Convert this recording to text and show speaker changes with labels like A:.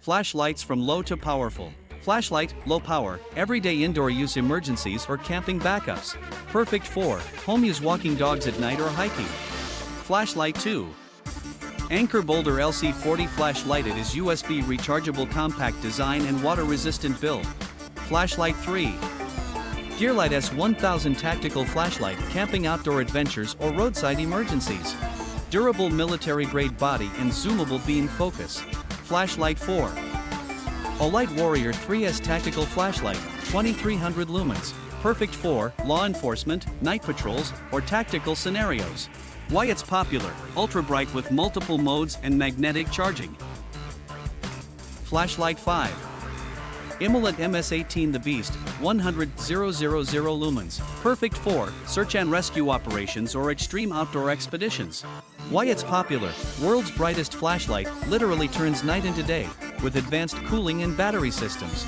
A: Flashlights from low to powerful. Flashlight, low power, everyday indoor use emergencies or camping backups. Perfect for home use, walking dogs at night or hiking. Flashlight 2. Anchor Boulder LC40 flashlight. It is USB rechargeable, compact design and water-resistant build. Flashlight 3. Gearlight S1000 tactical flashlight, camping, outdoor adventures or roadside emergencies. Durable military-grade body and zoomable beam focus. Flashlight 4. Olight Warrior 3S tactical flashlight, 2300 lumens. Perfect for law enforcement, night patrols, or tactical scenarios. Why it's popular: ultra bright with multiple modes and magnetic charging. Flashlight 5. Immolate MS18 The Beast, 100,000 lumens. Perfect for search and rescue operations or extreme outdoor expeditions. Why it's popular: world's brightest flashlight, literally turns night into day, with advanced cooling and battery systems.